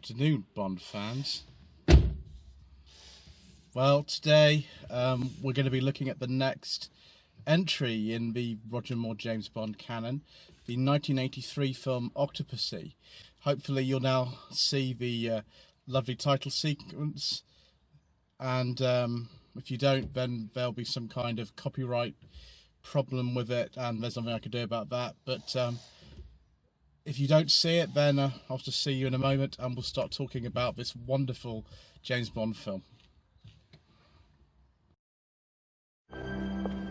afternoon, Bond fans. Well, today we're going to be looking at the next entry in the Roger Moore James Bond canon, the 1983 film Octopussy. Hopefully you'll now see the lovely title sequence, and if you don't, then there'll be some kind of copyright problem with it, and there's nothing I can do about that. But if you don't see it, then I'll just see you in a moment and we'll start talking about this wonderful James Bond film.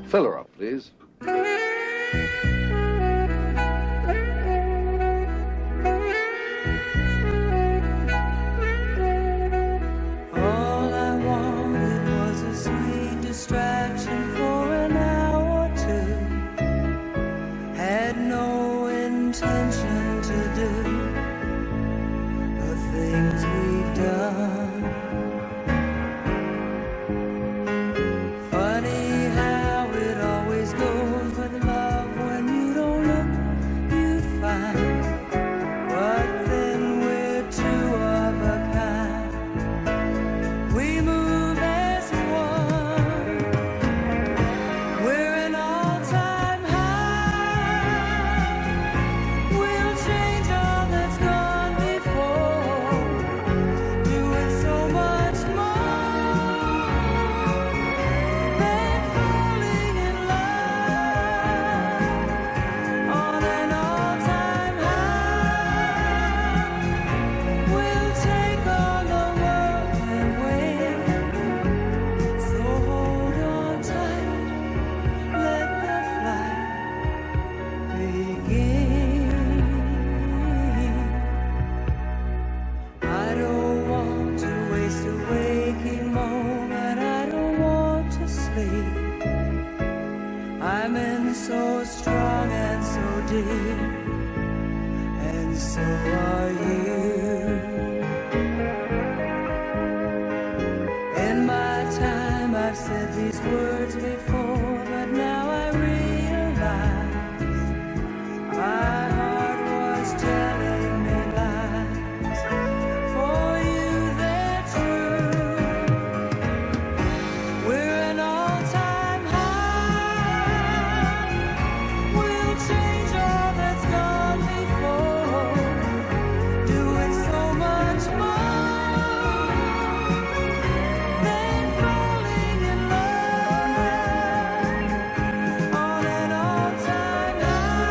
Fill her up, please. All I wanted was a sweet distraction for an hour or two. Had no intention to do the things we've done. Funny how it always goes with love. When you don't look, you find. But then we're two of a kind. We move as one. We're an all-time high. We'll change all that's gone before. Doing so much more than falling in love. On an all-time high. We'll take on the world and win. So hold on tight, let the flight begin. I don't want to waste a waking moment. I don't want to sleep. I'm in so strong and so deep, and so are you. In my time, I've said these words before, but now I realize my heart was telling me lies. For you, they're true. We're an all-time high. We'll change all that's gone before. Doing so much more than falling in love. On an all-time high.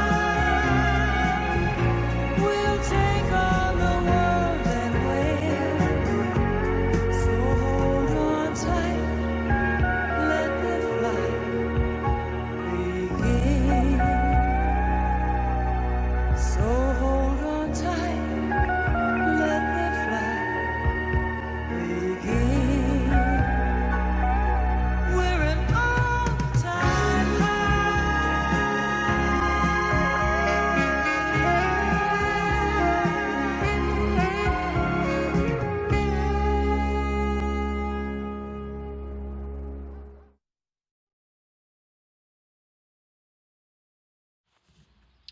We'll take on the world and win. So hold on tight, let the flight begin. So hold on tight, let the flight begin. We're an all-time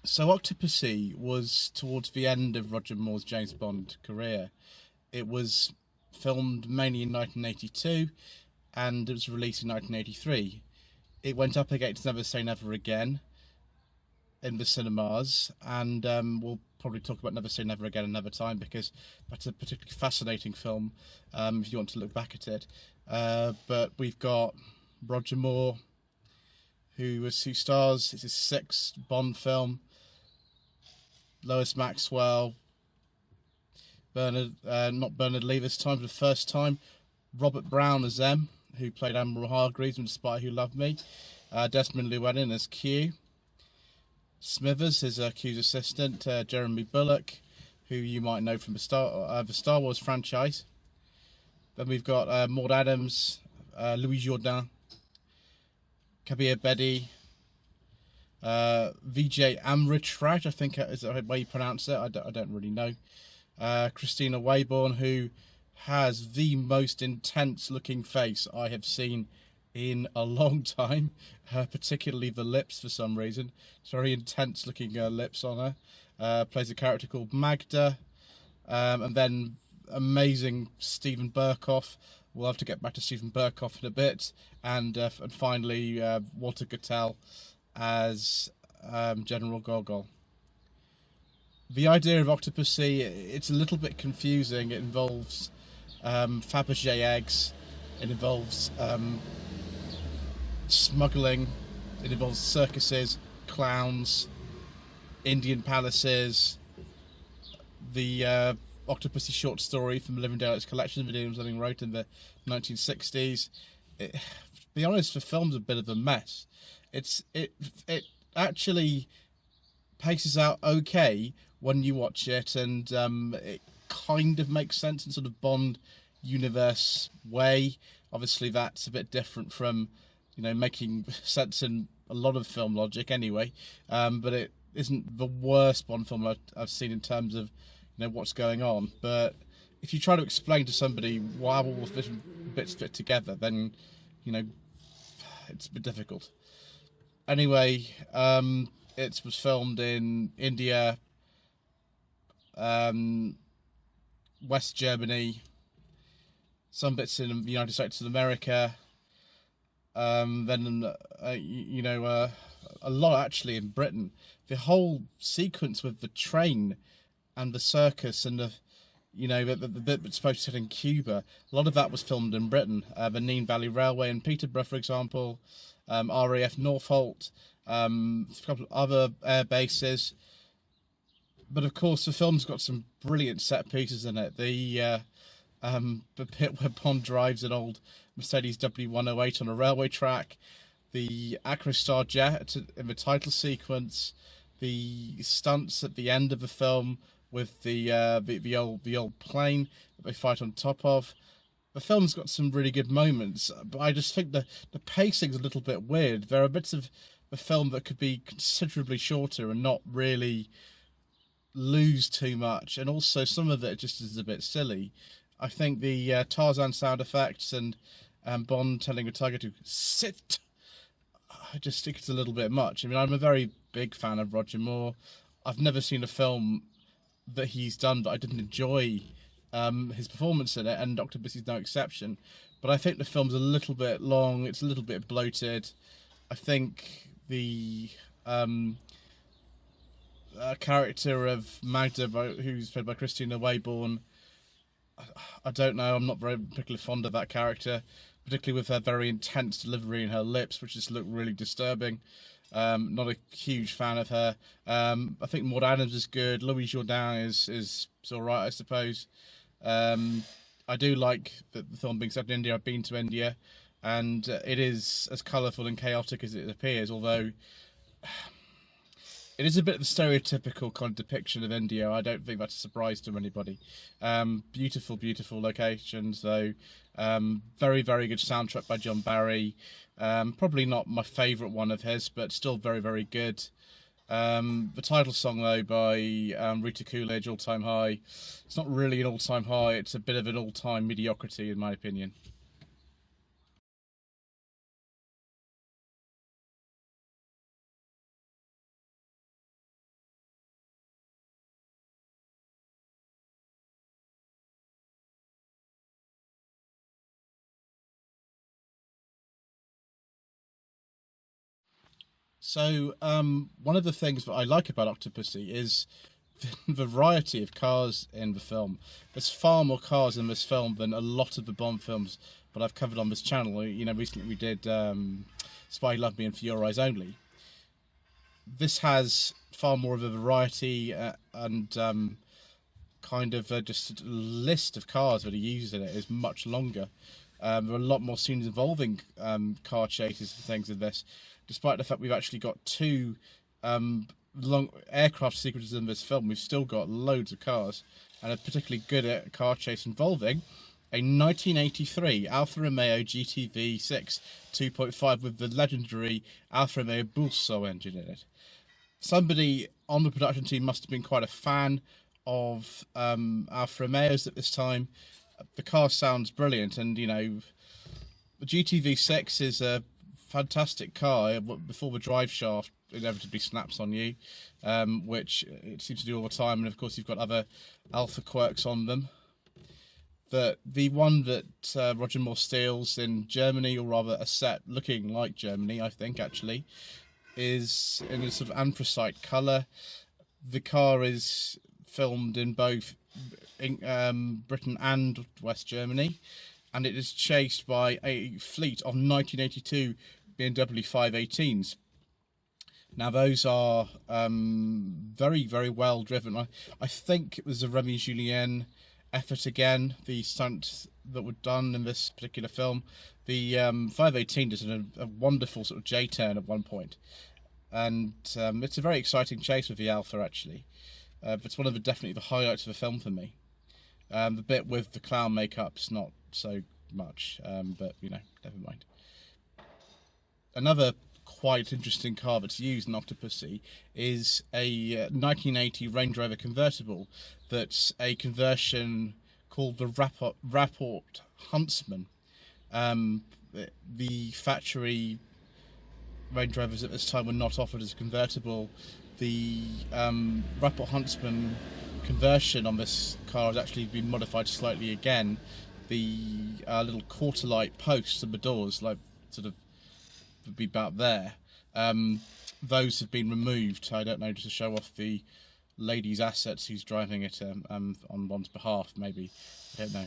So Octopussy was towards the end of Roger Moore's James Bond career. It was filmed mainly in 1982 and it was released in 1983. It went up against Never Say Never Again in the cinemas, and we'll probably talk about Never Say Never Again another time because that's a particularly fascinating film if you want to look back at it. But we've got Roger Moore, who stars, it's his sixth Bond film. Lois Maxwell, not Bernard Lee this time for the first time. Robert Brown as M, who played Admiral Hargreaves in Spy Who Loved Me. Desmond Llewellyn as Q. Smithers is Q's assistant. Jeremy Bulloch, who you might know from the Star Wars franchise. Then we've got Maud Adams, Louis Jourdain, Kabir Bedi, Vijay Amritraj, I think is the way you pronounce it. I don't really know. Kristina Wayborn, who has the most intense looking face I have seen in a long time, particularly the lips for some reason. It's very intense looking lips on her. Plays a character called Magda. And then amazing Stephen Berkoff. We'll have to get back to Stephen Berkoff in a bit. And finally, Walter Gotell as General Gogol. The idea of Octopussy, it's a little bit confusing. It involves Fabergé eggs. It involves smuggling. It involves circuses, clowns, Indian palaces. The Octopussy short story from Living Daylights collection of Williams Living wrote in the 1960s. To be honest, the film's a bit of a mess. It actually paces out okay when you watch it, and it kind of makes sense in sort of Bond universe way. Obviously, that's a bit different from, you know, making sense in a lot of film logic anyway. But it isn't the worst Bond film I've seen in terms of, you know, what's going on. But if you try to explain to somebody why all the bits fit together, then, you know, it's a bit difficult. Anyway, it was filmed in India, West Germany, some bits in the United States of America, then a lot actually in Britain. The whole sequence with the train and the circus and the bit that's supposed to sit in Cuba, a lot of that was filmed in Britain. The Nene Valley Railway in Peterborough, for example, RAF Northolt, a couple of other air bases. But of course, the film's got some brilliant set pieces in it. The bit where Bond drives an old Mercedes W108 on a railway track, the Acrostar jet in the title sequence, the stunts at the end of the film with the old plane that they fight on top of. The film's got some really good moments, but I just think the pacing's a little bit weird. There are bits of the film that could be considerably shorter and not really lose too much, and also some of it just is a bit silly. I think the Tarzan sound effects and Bond telling a tiger to sit, I just think it's a little bit much. I mean, I'm a very big fan of Roger Moore. I've never seen a film that he's done that I didn't enjoy his performance in it, and Octopussy's no exception. But I think the film's a little bit long, it's a little bit bloated. I think the character of Magda, who's played by Kristina Wayborn, I don't know, I'm not very particularly fond of that character, particularly with her very intense delivery in her lips, which just look really disturbing. Not a huge fan of her. I think Maud Adams is good. Louis Jourdain is alright, I suppose. I do like the film being set in India. I've been to India, and it is as colourful and chaotic as it appears, although it is a bit of a stereotypical kind of depiction of India. I don't think that's a surprise to anybody. Beautiful, beautiful locations, though. Very, very good soundtrack by John Barry. Probably not my favourite one of his, but still very, very good. The title song, though, by Rita Coolidge, All Time High. It's not really an all-time high, it's a bit of an all-time mediocrity, in my opinion. So, one of the things that I like about Octopussy is the variety of cars in the film. There's far more cars in this film than a lot of the Bond films that I've covered on this channel. You know, recently we did Spy Love Me and For Your Eyes Only. This has far more of a variety and kind of just a list of cars that are used in it is much longer. There are a lot more scenes involving car chases and things in this, despite the fact we've actually got two long aircraft sequences in this film. We've still got loads of cars, and are particularly good at a car chase involving a 1983 Alfa Romeo GTV6 2.5 with the legendary Alfa Romeo Bulso engine in it. Somebody on the production team must have been quite a fan of Alfa Romeos at this time. The car sounds brilliant, and you know, the GTV6 is a fantastic car before the drive shaft inevitably snaps on you, which it seems to do all the time, and of course you've got other alpha quirks on them. that the one that Roger Moore steals in Germany, or rather a set looking like Germany, I think actually, is in a sort of anthracite colour. The car is filmed in both Britain and West Germany, and it is chased by a fleet of 1982 BMW 518s. Now those are very, very well driven. I think it was a Remy Julien effort again, the stunts that were done in this particular film. The 518 does a wonderful sort of J-turn at one point, and it's a very exciting chase with the Alpha actually. It's one of definitely the highlights of the film for me. The bit with the clown makeup's not so much, but you know, never mind. Another quite interesting car that's used in Octopussy is a 1980 Range Rover convertible that's a conversion called the Rapport Huntsman. The factory Range Rovers at this time were not offered as a convertible. The Rapport Huntsman conversion on this car has actually been modified slightly again. The little quarter light posts on the doors, like sort of would be about there, those have been removed. I don't know, just to show off the lady's assets who's driving it on one's behalf, maybe. I don't know.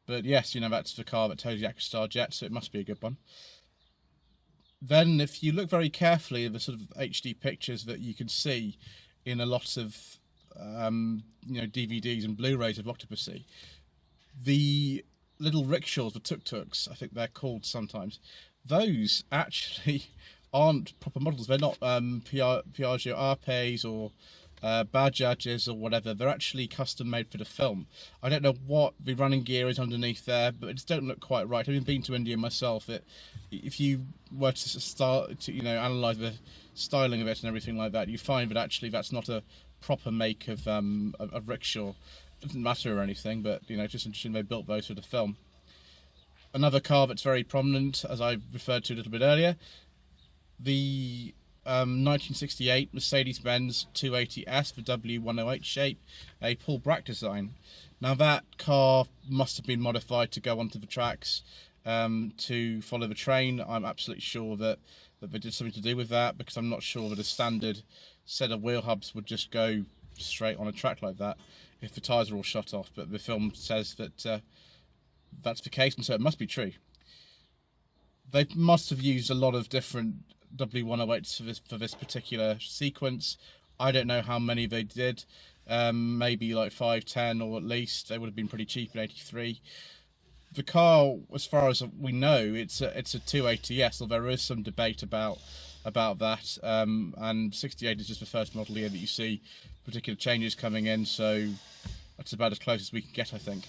But yes, you know, that's the car that tows the Star jet, so it must be a good one. Then, if you look very carefully at the sort of HD pictures that you can see in a lot of you know, DVDs and Blu-rays of Octopussy, the little rickshaws, the tuk-tuks, I think they're called sometimes, those actually aren't proper models. They're not Piaggio Arpes or Bajajes or whatever. They're actually custom made for the film. I don't know what the running gear is underneath there, but it just don't look quite right. I've been to India myself. If you were to start to, you know, analyse the styling of it and everything like that, you find that actually that's not a proper make of rickshaw. It doesn't matter or anything, but you know, just interesting they built those for the film. Another car that's very prominent, as I referred to a little bit earlier, the 1968 Mercedes-Benz 280S, the W108 shape, a Paul Brack design. Now that car must have been modified to go onto the tracks to follow the train. I'm absolutely sure that they did something to do with that, because I'm not sure that a standard set of wheel hubs would just go straight on a track like that if the tyres are all shut off, but the film says that that's the case, and so it must be true. They must have used a lot of different W108s for this particular sequence. I don't know how many they did, maybe like 5, 10, or at least. They would have been pretty cheap in '83. The car, as far as we know, it's a 280S, although there is some debate about that, and 68 is just the first model year that you see particular changes coming in, so that's about as close as we can get, I think.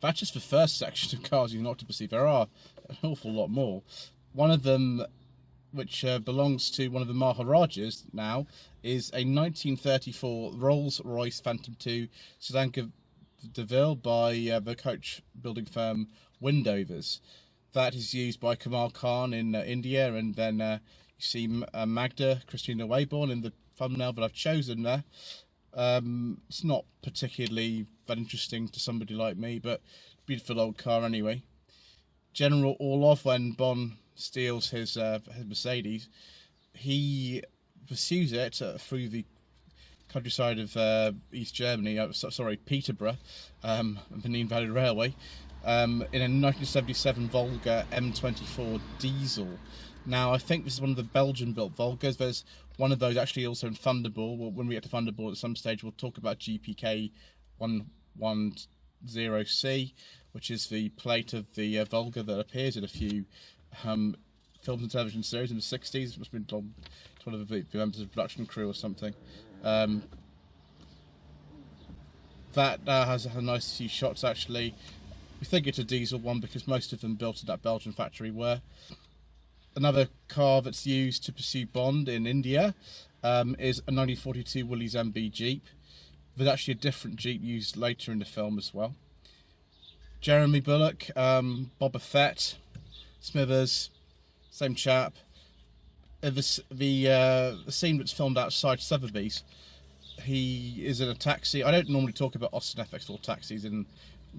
That's just the first section of cars in Octopussy. There are an awful lot more. One of them, which belongs to one of the Maharajas now, is a 1934 Rolls-Royce Phantom II Sedan de Ville by the coach building firm Windovers. That is used by Kamal Khan in India, and then you see Magda, Kristina Wayborn in the thumbnail that I've chosen there. It's not particularly that interesting to somebody like me, but beautiful old car anyway. General Orlov, when Bond steals his Mercedes, he pursues it through the countryside of East Germany, Peterborough, the Nene Valley Railway, in a 1977 Volga M24 diesel. Now, I think this is one of the Belgian-built Volgas. There's one of those actually also in Thunderball. Well, when we get to Thunderball at some stage, we'll talk about GPK 110C, which is the plate of the Volga that appears in a few films and television series in the 60s. It must have been to one of the members of the production crew or something. That has a nice few shots, actually. We think it's a diesel one because most of them built at that Belgian factory were. Another car that's used to pursue Bond in India is a 1942 Willys MB Jeep. There's actually a different Jeep used later in the film as well. Jeremy Bulloch, Boba Fett, Smithers, same chap. The scene that's filmed outside Sotheby's, he is in a taxi. I don't normally talk about Austin FX or taxis in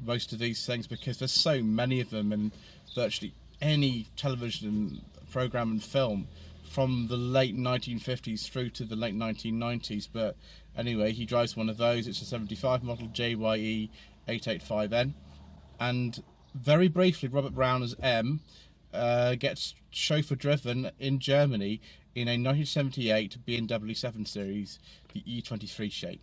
most of these things because there's so many of them in virtually any television program and film from the late 1950s through to the late 1990s. But anyway, he drives one of those. It's a 75 model JYE 885N, and very briefly Robert Brown as M gets chauffeur driven in Germany in a 1978 BMW 7 Series, the E23 shape.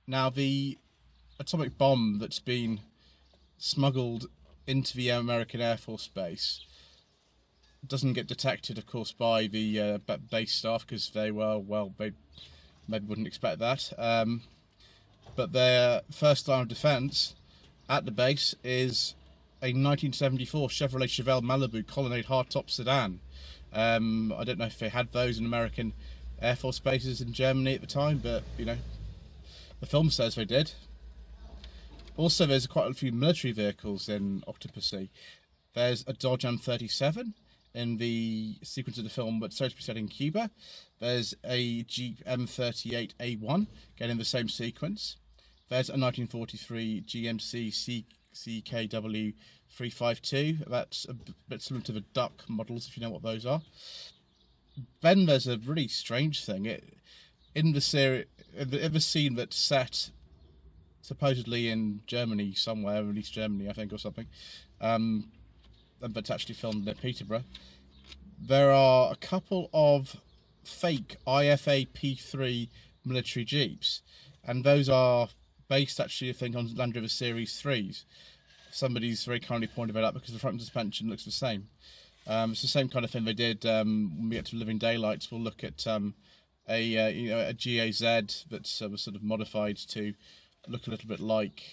Now, the atomic bomb that's been smuggled into the American Air Force Base doesn't get detected, of course, by the base staff because they maybe wouldn't expect that. But their first line of defence at the base is a 1974 Chevrolet Chevelle Malibu Colonnade hardtop sedan. I don't know if they had those in American Air Force bases in Germany at the time, but you know, the film says they did. Also, there's quite a few military vehicles in Octopussy. There's a Dodge M37 in the sequence of the film, but supposed to be set in Cuba. There's a Jeep M38A1, again in the same sequence. There's a 1943 GMC CKW 352. That's a bit similar to the Duck models, if you know what those are. Then there's a really strange thing. In the scene that's set supposedly in Germany somewhere, or East Germany, I think, or something, but it's actually filmed near Peterborough, there are a couple of fake IFA P3 military Jeeps, and those are based actually, I think, on Land Rover Series 3s. Somebody's very kindly pointed that out because the front suspension looks the same. It's the same kind of thing they did when we get to Living Daylights. We'll look at a GAZ that's was sort of modified to look a little bit like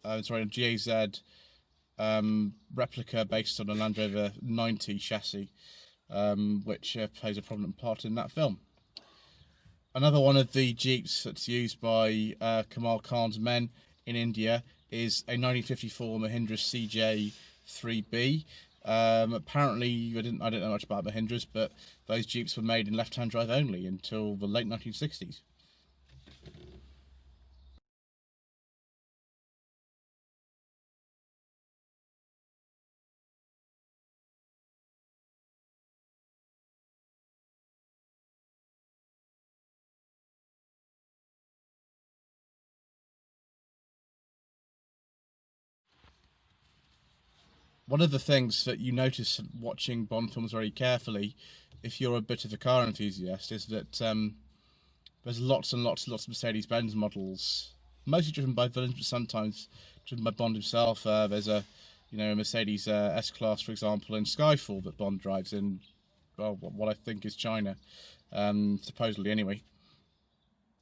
a GAZ replica based on a Land Rover 90 chassis, which plays a prominent part in that film. Another one of the Jeeps that's used by Kamal Khan's men in India is a 1954 Mahindra CJ3B. Apparently, I don't know much about Mahindras, but those Jeeps were made in left-hand drive only until the late 1960s. One of the things that you notice watching Bond films very carefully, if you're a bit of a car enthusiast, is that there's lots and lots of Mercedes-Benz models, mostly driven by villains, but sometimes driven by Bond himself. There's a Mercedes S-Class, for example, in Skyfall that Bond drives in, well, what I think is China, supposedly anyway.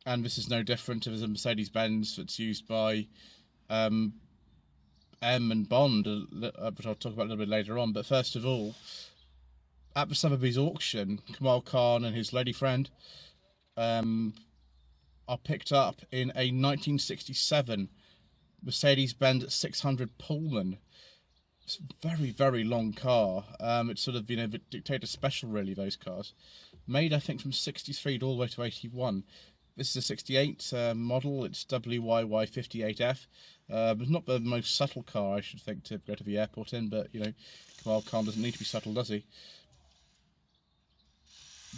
And this is no different. There's a Mercedes-Benz that's used by M and Bond, which I'll talk about a little bit later on. But first of all, at the Sotheby's auction, Kamal Khan and his lady friend are picked up in a 1967 Mercedes-Benz 600 Pullman. It's a very, very long car. It's sort of, the Dictator Special, really, those cars. Made, I think, from 63 all the way to 81. This is a 68 model. It's WYY58F. It's not the most subtle car, I should think, to go to the airport in, but, Kamal Khan doesn't need to be subtle, does he?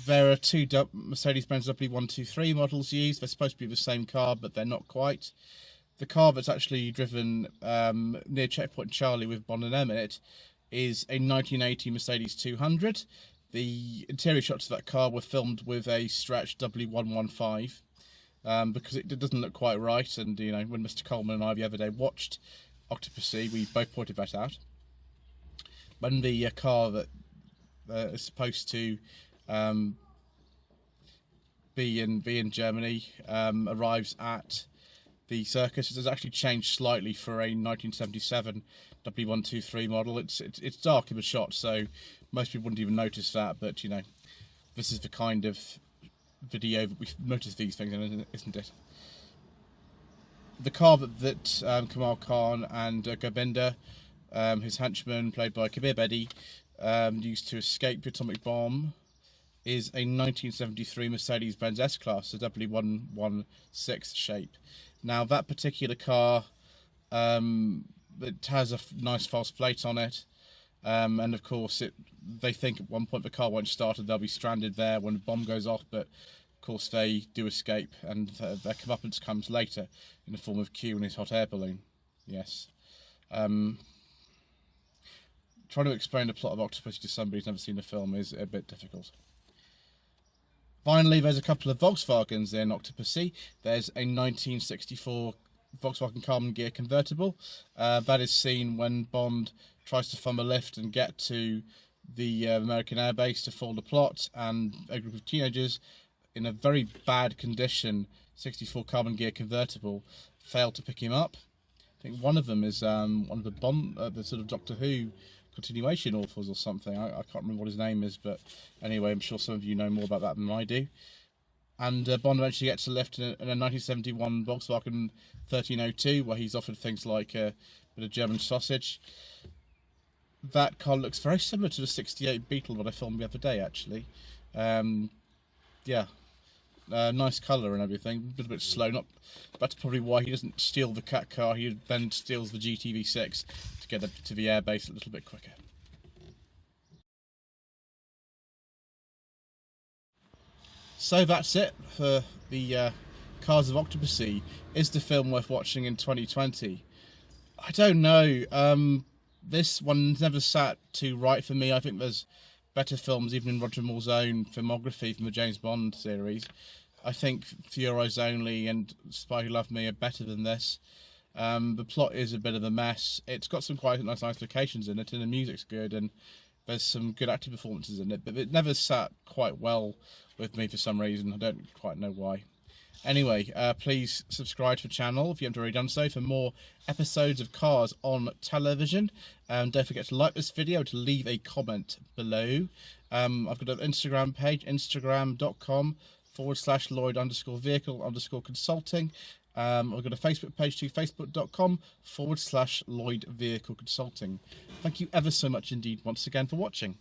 There are two Mercedes-Benz W123 models used. They're supposed to be the same car, but they're not quite. The car that's actually driven near Checkpoint Charlie with Bond and M in it is a 1980 Mercedes 200. The interior shots of that car were filmed with a stretch W115 because it doesn't look quite right. And when Mr. Coleman and I the other day watched Octopussy, we both pointed that out. When the car that is supposed to B in Germany, arrives at the circus. It has actually changed slightly for a 1977 W123 model. It's dark in the shot, so most people wouldn't even notice that. But you know, this is the kind of video that we notice these things in, isn't it? The car that Kamal Khan and Gobinder, his henchman, played by Kabir Bedi, used to escape the atomic bomb, is a 1973 Mercedes-Benz S-Class, a W116 shape. Now, that particular car, it has a nice false plate on it, and of course, they think at one point the car won't start and they'll be stranded there when the bomb goes off, but of course they do escape, and their comeuppance comes later in the form of Q and his hot air balloon. Yes. Trying to explain the plot of Octopussy to somebody who's never seen the film is a bit difficult. Finally, there's a couple of Volkswagens in Octopussy. There's a 1964 Volkswagen Carbon Gear convertible. That is seen when Bond tries to thumb a lift and get to the American airbase to foil the plot, and a group of teenagers in a very bad condition 64 Carbon Gear convertible fail to pick him up. I think one of them is one of the Bond, the sort of Doctor Who continuation authors or something. I can't remember what his name is, but anyway, I'm sure some of you know more about that than I do. And Bond eventually gets a lift in a 1971 Volkswagen 1302, where he's offered things like a bit of German sausage. That car looks very similar to the 68 Beetle that I filmed the other day, actually. Yeah, nice colour and everything, a bit slow. That's probably why he doesn't steal the cat car, he then steals the GTV6 to get to the airbase a little bit quicker. So that's it for the Cars of Octopussy. Is the film worth watching in 2020? I don't know. This one never sat too right for me. I think there's better films, even in Roger Moore's own filmography from the James Bond series. I think For Eyes Only and Spy Who Loved Me are better than this. The plot is a bit of a mess. It's got some quite nice locations in it, and the music's good, and there's some good acting performances in it, but it never sat quite well with me for some reason. I don't quite know why. Anyway, please subscribe to the channel if you haven't already done so for more episodes of Cars on Television. Don't forget to like this video, to leave a comment below. I've got an Instagram page, instagram.com/Lloyd_vehicle_consulting. I've got a Facebook page too, facebook.com/Lloyd Vehicle Consulting. Thank you ever so much indeed once again for watching.